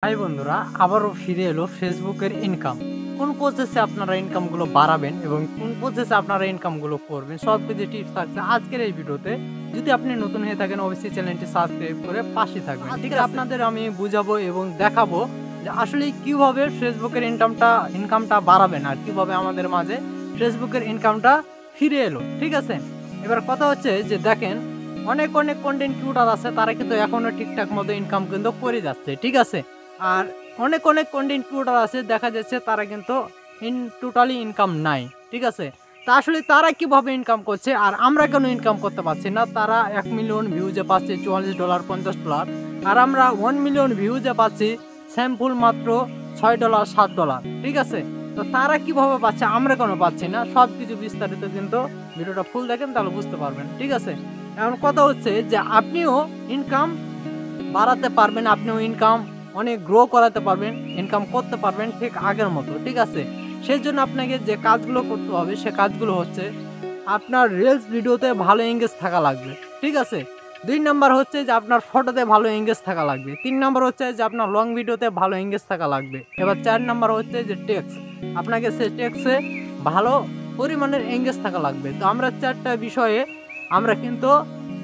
High বন্ধুরা, আবারও ফিরে এলো ফেসবুকের ইনকাম। কোন প্রসেসে আপনারা ইনকামগুলো বাড়াবেন এবং কোন প্রসেসে আপনারা ইনকামগুলো করবেন সব কিছু টিপস থাকছে আজকের এই ভিডিওতে। যদি আপনি নতুন হয়ে থাকেন অবশ্যই চ্যানেলটি সাবস্ক্রাইব করে পাশে থাকবেন। ঠিক আছে, আপনাদের আমি বুঝাবো এবং দেখাবো যে আসলে কিভাবে ফেসবুকের ইনকামটা বাড়াবেন আর কিভাবে আমাদের মাঝে ফেসবুকের ইনকামটা ফিরে এলো। ঠিক আছে, এবার কথা হচ্ছে যে দেখেন, অনেক অনেক কন্টেন্ট ক্রিয়েটর আছে, তারা কিন্তু এখনো ঠিকঠাক মতো ইনকাম কিন্তু করে যাচ্ছে। ঠিক আছে, আর অনেক অনেক কন্টেন্ট ক্রিয়েটর আছে, দেখা যাচ্ছে তারা কিন্তু টোটালি ইনকাম নাই। ঠিক আছে, তা আসলে তারা কিভাবে ইনকাম করছে আর আমরা কেন ইনকাম করতে পারছি না? তারা 1 মিলিয়ন ভিউজে পাচ্ছে $44 $50, আর আমরা 1 মিলিয়ন ভিউজে পাচ্ছি স্যাম্পল মাত্র $6 $7। ঠিক আছে, তো তারা কিভাবে পাচ্ছে আমরা কেন পাচ্ছি না? সব কিছু বিস্তারিত কিন্তু ভিডিওটা ফুল দেখেন তাহলে বুঝতে পারবেন। ঠিক আছে, এখন কথা হচ্ছে যে আপনিও ইনকাম বাড়াতে পারবেন, আপনিও ইনকাম অনেক গ্রো করাতে পারবেন, ইনকাম করতে পারবেন ঠিক আগের মতো। ঠিক আছে, সেই জন্য আপনাকে যে কাজগুলো করতে হবে সে কাজগুলো হচ্ছে আপনার রিলস ভিডিওতে ভালো এঙ্গেজ থাকা লাগবে। ঠিক আছে, 2 নাম্বার হচ্ছে যে আপনার ফটোতে ভালো এঙ্গেজ থাকা লাগবে। 3 নাম্বার হচ্ছে যে আপনার লং ভিডিওতে ভালো এঙ্গেজ থাকা লাগবে। এবার 4 নাম্বার হচ্ছে যে টেক্সট, আপনাকে সে টেক্সটে ভালো পরিমাণের এঙ্গেজ থাকা লাগবে। তো আমরা 4টা বিষয়ে আমরা কিন্তু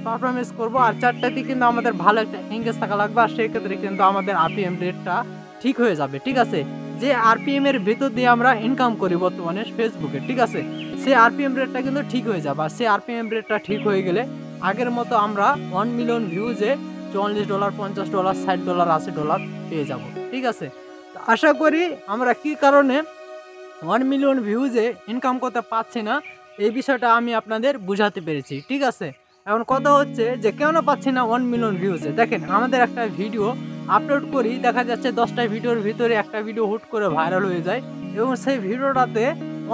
পারফরমেন্স করবো, আর 4টাতে কিন্তু আমাদের ভালো একটা এঙ্গেজ থাকা লাগবে, আর সেই ক্ষেত্রে কিন্তু আমাদের আরপিএম রেটটা ঠিক হয়ে যাবে। ঠিক আছে, যে আরপিএম এর ভেতর দিয়ে আমরা ইনকাম করি বর্তমানে ফেসবুকে, ঠিক আছে, সে আরপিএম রেটটা কিন্তু ঠিক হয়ে যাবে। আর সে আরপিএম রেটটা ঠিক হয়ে গেলে আগের মতো আমরা 1 মিলিয়ন ভিউজে $44 $50 $60 $80 পেয়ে যাব। ঠিক আছে, তো আশা করি আমরা কি কারণে 1 মিলিয়ন ভিউজে ইনকাম করতে পারছি না এই বিষয়টা আমি আপনাদের বুঝাতে পেরেছি। ঠিক আছে, এখন কথা হচ্ছে যে কেন পাচ্ছি না 1 মিলিয়ন ভিউজে। দেখেন, আমাদের একটা ভিডিও আপলোড করি, দেখা যাচ্ছে 10টা ভিডিওর ভিতরে একটা ভিডিও হুট করে ভাইরাল হয়ে যায় এবং সেই ভিডিওটাতে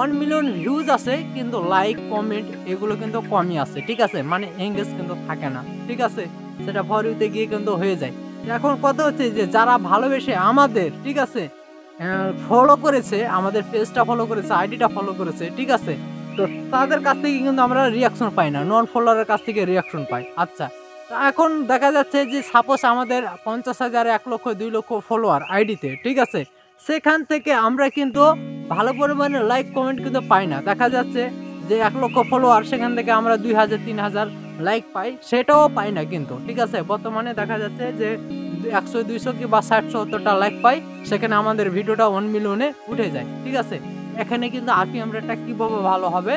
1 মিলিয়ন ভিউজ আছে, কিন্তু লাইক কমেন্ট এগুলো কিন্তু কমই আছে। ঠিক আছে, মানে এঙ্গেজ কিন্তু থাকে না। ঠিক আছে, সেটা ফর ইউতে গিয়ে কিন্তু হয়ে যায়। এখন কথা হচ্ছে যে যারা ভালোবেসে আমাদের, ঠিক আছে, ফলো করেছে, আমাদের পেজটা ফলো করেছে, আইডিটা ফলো করেছে, ঠিক আছে, তো তাদের কাছ থেকে কিন্তু আমরা রিয়াকশন পাই না, নন ফলোয়ারের কাছ থেকে রিয়াকশন পাই। আচ্ছা, তো এখন দেখা যাচ্ছে যে সাপোজ আমাদের 50,000 1 লক্ষ 2 লক্ষ ফলোয়ার আইডিতে, ঠিক আছে, সেখান থেকে আমরা কিন্তু ভালো পরিমাণে লাইক কমেন্ট কিন্তু পাই না। দেখা যাচ্ছে যে 1 লক্ষ ফলোয়ার, সেখান থেকে আমরা 2000 3000 লাইক পাই, সেটাও পাই না কিন্তু। ঠিক আছে, বর্তমানে দেখা যাচ্ছে যে 100 200 কি বা 60 70টা লাইক পাই, সেখানে আমাদের ভিডিওটা 1 মিলিয়নে উঠে যায়। ঠিক আছে, এখানে কিন্তু আরপিএম রেটটা কিভাবে ভালো হবে,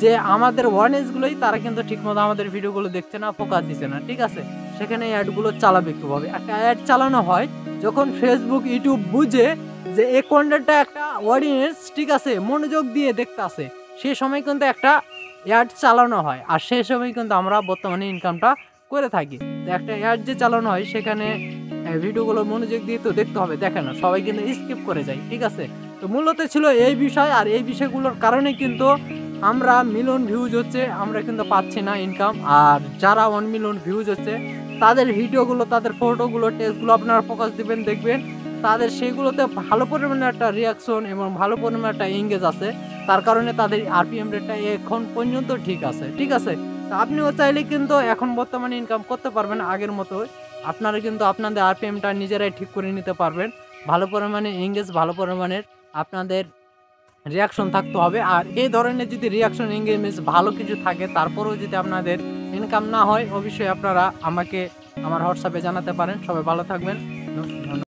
যে আমাদের ওয়ার্নেসগুলোই তারা কিন্তু ঠিকমতো আমাদের ভিডিওগুলো দেখছে না, ফোকাস দিচ্ছে না। ঠিক আছে, সেখানে অ্যাডগুলো চালাবে কিভাবে? একটা অ্যাড চালানো হয় যখন ফেসবুক ইউটিউব বুঝে যে এই কন্টেন্টটা একটা অডিয়েন্স, ঠিক আছে, মনোযোগ দিয়ে দেখতে আসে, সেই সময় কিন্তু একটা অ্যাড চালানো হয়, আর সেই সময় কিন্তু আমরা বর্তমানে ইনকামটা করে থাকি। তো একটা অ্যাড যে চালানো হয় সেখানে ভিডিওগুলো মনোযোগ দিয়ে তো দেখতে হবে, দেখে না, সবাই কিন্তু স্কিপ করে যায়। ঠিক আছে, তো মূলত ছিল এই বিষয়, আর এই বিষয়গুলোর কারণে কিন্তু আমরা মিলিয়ন ভিউজ হচ্ছে আমরা কিন্তু পাচ্ছি না ইনকাম। আর যারা 1 মিলিয়ন ভিউজ হচ্ছে তাদের ভিডিওগুলো, তাদের ফটোগুলো, টেক্সটগুলো আপনারা ফোকাস দিবেন, দেখবেন তাদের সেগুলোতে ভালো পরিমাণে একটা রিয়াকশন এবং ভালো পরিমাণে একটা এঙ্গেজ আছে, তার কারণে তাদের আরপিএম রেটটা এখন পর্যন্ত ঠিক আছে। ঠিক আছে, তো আপনিও চাইলে কিন্তু এখন বর্তমানে ইনকাম করতে পারবেন আগের মতো। আপনারা কিন্তু আপনাদের আরপিএমটা নিজেরাই ঠিক করে নিতে পারবেন। ভালো পরিমাণে এঙ্গেজ, ভালো পরিমাণের আপনাদের রিয়াকশন থাকতে হবে। আর এই ধরনের যদি রিয়াকশন এঙ্গেজমেন্ট ভালো কিছু থাকে, তারপরেও যদি আপনাদের ইনকাম না হয়, অবশ্যই আপনারা আমাকে আমার হোয়াটসঅ্যাপে জানাতে পারেন। সবাই ভালো থাকবেন।